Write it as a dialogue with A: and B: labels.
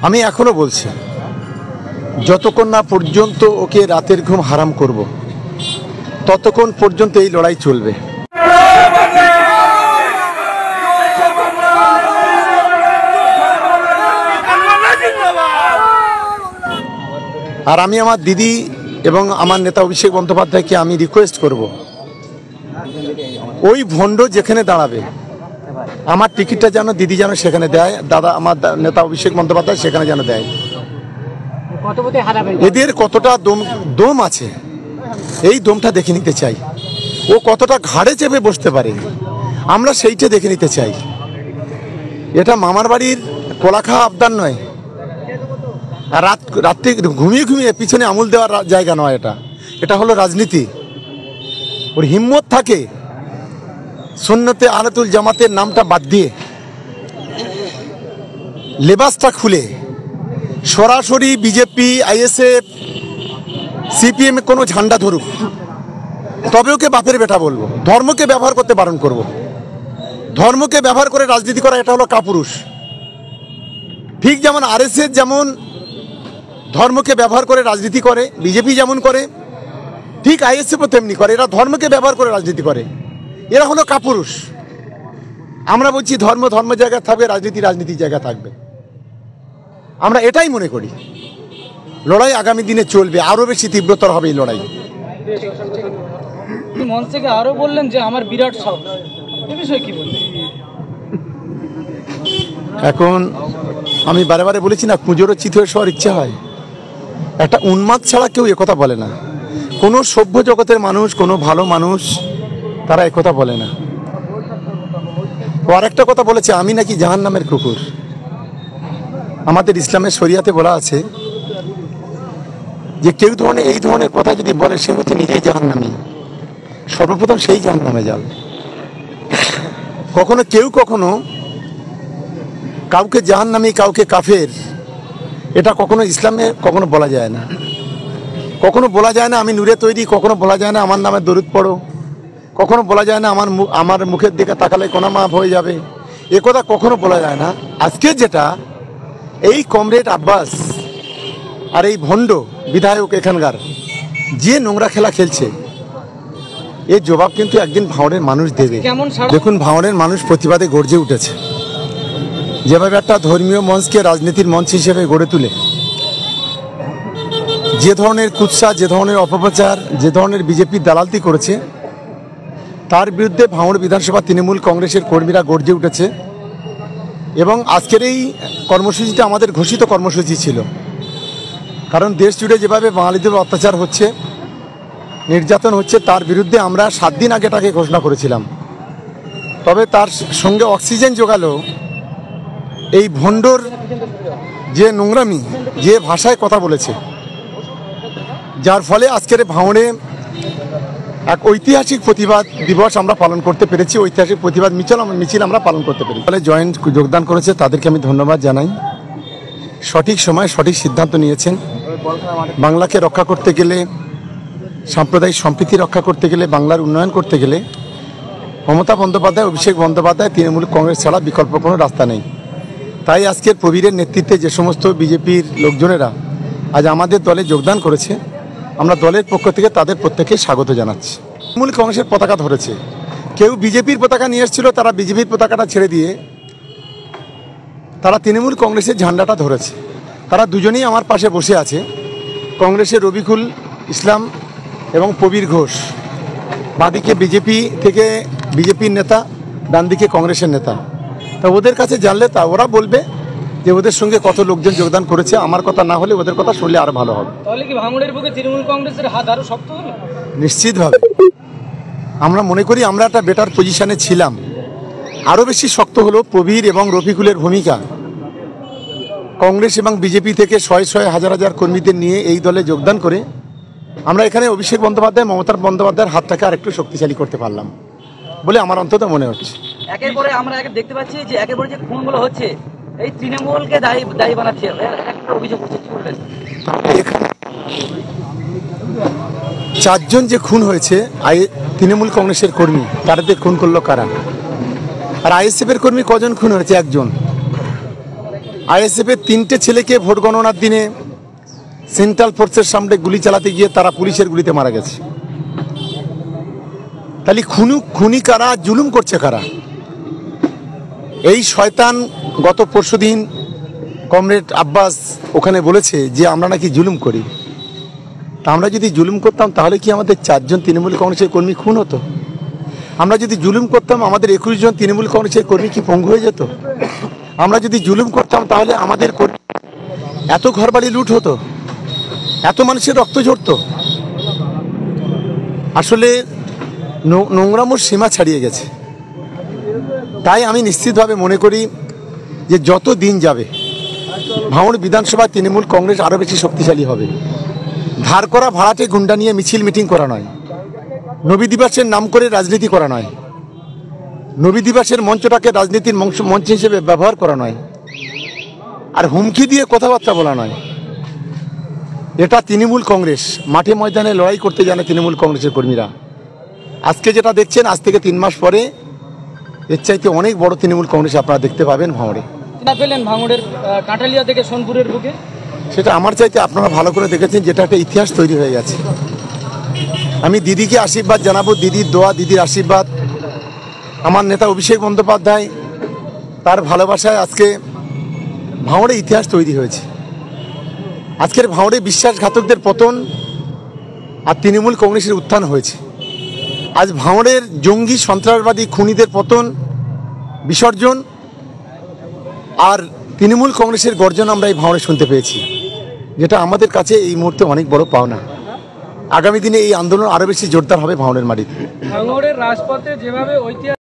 A: আমি এখনো বলছি, যতক্ষণ না পর্যন্ত ওকে রাতের ঘুম হারাম করব, ততক্ষণ পর্যন্ত এই লড়াই চলবে। আর আমি আমার দিদি এবং আমার নেতা অভিষেক বন্দ্যোপাধ্যায়কে আমি রিকোয়েস্ট করব, ওই ভণ্ড যেখানে দাঁড়াবে আমার টিকিটটা যেন দিদি যেন সেখানে দেয়, দাদা আমার নেতা অভিষেক বন্দ্যোপাধ্যায় সেখানে যেন দেয়। এদের কতটা দম আছে এই দমটা দেখে নিতে চাই, ও কতটা ঘাড়ে চেপে বসতে পারে আমরা সেইটা দেখে নিতে চাই। এটা মামার বাড়ির কোলাখা আবদার নয়, আর রাত্রে ঘুমিয়ে ঘুমিয়ে পিছনে আমুল দেওয়ার জায়গা নয়। এটা হলো রাজনীতি। ওর হিম্মত থাকে সুন্নতে আহলাতুল জামাতের নামটা বাদ দিয়ে লেবাসটা খুলে সরাসরি বিজেপি, আইএসএফ, সিপিএম কোনো ঝান্ডা ধরুক, তবে ওকে বাপের বেটা বলবো। ধর্মকে ব্যবহার করতে বারণ করব। ধর্মকে ব্যবহার করে রাজনীতি করা এটা হলো কাপুরুষ। ঠিক যেমন আরএসএস যেমন ধর্মকে ব্যবহার করে রাজনীতি করে, বিজেপি যেমন করে, ঠিক আইএসএফও তেমনি করে। এরা ধর্মকে ব্যবহার করে রাজনীতি করে, এরা হলো কাপুরুষ। আমরা বলছি ধর্ম ধর্ম জায়গায় থাকবে, রাজনীতি রাজনীতির জায়গায় থাকবে। আমরা এটাই মনে করি। লড়াই আগামী দিনে চলবে, আরো বেশি তীব্রতর হবে এই লড়াই।
B: মঞ্চ থেকে আরো বললেন যে আমার বিরাট সাহস, এই বিষয়ে কি বলবেন?
A: এখন আমি বারে বারে বলেছি না, কুঁজোরও চিত হয়ে শোয়ার ইচ্ছা হয়। একটা উন্মাদ ছাড়া কেউ একথা বলে না। কোনো সভ্য জগতের মানুষ, কোনো ভালো মানুষ তারা একথা বলে না। ও আরেকটা কথা বলেছে, আমি নাকি জাহান্নামের কুকুর। আমাদের ইসলামের শরিয়াতে বলা আছে যে কেউ এই ধরনের কথা যদি বলে সে হচ্ছে নিজেই জাহান্নামী, সর্বপ্রথম সেই জাহান্নামে যাবে। কখনো কাউকে জাহান্নামী, কাউকে কাফের, এটা কখনো ইসলামে কখনো বলা যায় না। কখনো বলা যায় না আমি নূরে তৈরি, কখনো বলা যায় না আমার নামে দরুদ পড়ো, কখনো বলা যায় না আমার মুখের দিকে তাকালে কোনা মাফ হয়ে যাবে, এ কথা কখনো বলা যায় না। আজকে যেটা এই কমরেড আব্বাস আর এই ভণ্ড বিধায়ক এখানকার যে নোংরা খেলা খেলছে, এর জবাব কিন্তু একদিন ভাঙড়ের মানুষ দেবে। দেখুন, ভাঙড়ের মানুষ প্রতিবাদে গর্জে উঠেছে। যেভাবে একটা ধর্মীয় মঞ্চকে রাজনীতির মঞ্চ হিসেবে গড়ে তুলে যে ধরনের কুৎসা, যে ধরনের অপপ্রচার, যে ধরনের বিজেপির দালালতি করেছে, তার বিরুদ্ধে ভাঙড় বিধানসভা তৃণমূল কংগ্রেসের কর্মীরা গর্জে উঠেছে। এবং আজকের এই কর্মসূচিটা আমাদের ঘোষিত কর্মসূচি ছিল, কারণ দেশ জুড়ে যেভাবে বাঙালিদের অত্যাচার হচ্ছে, নির্যাতন হচ্ছে, তার বিরুদ্ধে আমরা 7 দিন আগে এটাকে ঘোষণা করেছিলাম। তবে তার সঙ্গে অক্সিজেন জোগালো এই ভণ্ডর যে নোংরামি, যে ভাষায় কথা বলেছে, যার ফলে আজকের ভাঙড়ে এক ঐতিহাসিক প্রতিবাদ দিবস আমরা পালন করতে পেরেছি, ঐতিহাসিক প্রতিবাদ মিছিল আমরা পালন করতে পেরেছি। ফলে যোগদান করেছে তাদেরকে আমি ধন্যবাদ জানাই। সঠিক সময় সঠিক সিদ্ধান্ত নিয়েছেন। বাংলাকে রক্ষা করতে গেলে, সাম্প্রদায়িক সম্প্রীতি রক্ষা করতে গেলে, বাংলার উন্নয়ন করতে গেলে মমতা বন্দ্যোপাধ্যায়, অভিষেক বন্দ্যোপাধ্যায়, তৃণমূল কংগ্রেস ছাড়া বিকল্প কোনো রাস্তা নেই। তাই আজকের প্রবীরের নেতৃত্বে যে সমস্ত বিজেপির লোকজনেরা আজ আমাদের দলে যোগদান করেছে, আমরা দলের পক্ষ থেকে তাদের প্রত্যেককে স্বাগত জানাচ্ছি। তৃণমূল কংগ্রেসের পতাকা ধরেছে, কেউ বিজেপির পতাকা নিয়ে এসেছিল, তারা বিজেপির পতাকাটা ছেড়ে দিয়ে তারা তৃণমূল কংগ্রেসের ঝান্ডাটা ধরেছে। তারা দুজনেই আমার পাশে বসে আছে, কংগ্রেসের রবিকুল ইসলাম এবং প্রবীর ঘোষ। বাঁদিকে বিজেপি থেকে বিজেপির নেতা, ডান দিকে কংগ্রেসের নেতা। তা ওদের কাছে জানলে তা ওরা বলবে যে ওদের সঙ্গে কত লোকজন যোগদান করেছে। আমার কথা না হলে ওদের কথা শুনলে আরো ভালো হবে।
B: তাহলে কি ভাঙড়ের বুকে তৃণমূল কংগ্রেসের হাত আরো শক্ত হবে?
A: নিশ্চিতভাবে। আমরা মনে করি আমরা একটা বেটার পজিশনে ছিলাম। আরো বেশি শক্ত হলো প্রবীর এবং রফিকুলের ভূমিকা। কংগ্রেস এবং বিজেপি থেকে শয়ে হাজার হাজার কর্মীদের নিয়ে এই দলে যোগদান করে আমরা এখানে অভিষেক বন্দ্যোপাধ্যায়, মমতা বন্দ্যোপাধ্যায়ের হাতটাকে আরেকটু শক্তিশালী করতে পারলাম বলে আমার অন্তত মনে হচ্ছে।
C: একের পরে আমরা দেখতে পাচ্ছি যে একেবারে যে খুনগুলো হচ্ছে এই তৃণমূলকে দায়ী বানাচ্ছে, একটা অভিযোগ হচ্ছে।
A: 4 জন যে খুন হয়েছে তৃণমূল কংগ্রেসের কর্মী, তাদের খুন করলো কারা? আর আইএসএফ এর কর্মী কজন খুন হয়েছে? 1 জন। আইএসএফের 3টে ছেলেকে ভোট গণনার দিনে সেন্ট্রাল ফোর্সের সামনে গুলি চালাতে গিয়ে তারা পুলিশের গুলিতে মারা গেছে। তাহলে খুনি কারা, জুলুম করছে কারা? এই শয়তান গত পরশুদিন কমরেড আব্বাস ওখানে বলেছে যে আমরা নাকি জুলুম করি। তা আমরা যদি জুলুম করতাম তাহলে কি আমাদের 4 জন তৃণমূল কংগ্রেসের কর্মী খুন হতো? আমরা যদি জুলুম করতাম আমাদের 21 জন তৃণমূল কংগ্রেসের কর্মী কি পঙ্গু হয়ে যেত? আমরা যদি জুলুম করতাম তাহলে আমাদের এত ঘরবাড়ি লুট হতো, এত মানুষের রক্ত ঝরতো? আসলে নোংরামোর সীমা ছাড়িয়ে গেছে। তাই আমি নিশ্চিতভাবে মনে করি যে যত দিন যাবে ভাঙড় বিধানসভা তৃণমূল কংগ্রেস আরও বেশি শক্তিশালী হবে। ধার করা ভাড়াটে গুন্ডা নিয়ে মিছিল মিটিং করা নয়, নবী দিবসের নাম করে রাজনীতি করা নয়, নবী দিবসের মঞ্চটাকে রাজনীতির মঞ্চ হিসেবে ব্যবহার করা নয়, আর হুমকি দিয়ে কথাবার্তা বলা নয়। এটা তৃণমূল কংগ্রেস। মাঠে ময়দানে লড়াই করতে জানে তৃণমূল কংগ্রেসের কর্মীরা। আজকে যেটা দেখছেন, আজ থেকে 3 মাস পরে এর চাইতে অনেক বড় তৃণমূল কংগ্রেস আপনারা দেখতে পাবেন ভাঙড়ে।
B: না পেলেন ভাঙড়ের কাঁঠালিয়া থেকে সোনপুরের বুকে,
A: সেটা আমার চাইতে আপনারা ভালো করে দেখেছেন, যেটা একটা ইতিহাস তৈরি হয়ে গেছে। আমি দিদিকে আশীর্বাদ জানাবো, দিদির দোয়া, দিদির আশীর্বাদ, আমার নেতা অভিষেক বন্দ্যোপাধ্যায় তার ভালোবাসায় আজকে ভাঙড়ে ইতিহাস তৈরি হয়েছে। আজকের ভাঙড়ে বিশ্বাসঘাতকদের পতন আর তৃণমূল কংগ্রেসের উত্থান হয়েছে। আজ ভাঙড়ের জঙ্গি সন্ত্রাসবাদী খুনিদের পতন, বিসর্জন আর তৃণমূল কংগ্রেসের গর্জন আমরা এই ভাঙড়ে শুনতে পেয়েছি, যেটা আমাদের কাছে এই মুহূর্তে অনেক বড় পাওনা। আগামী দিনে এই আন্দোলন আরও বেশি জোরদার হবে ভাঙড়ের মাটিতে।
B: ভাঙড়ের রাজপথে যেভাবে ঐতিহাসিক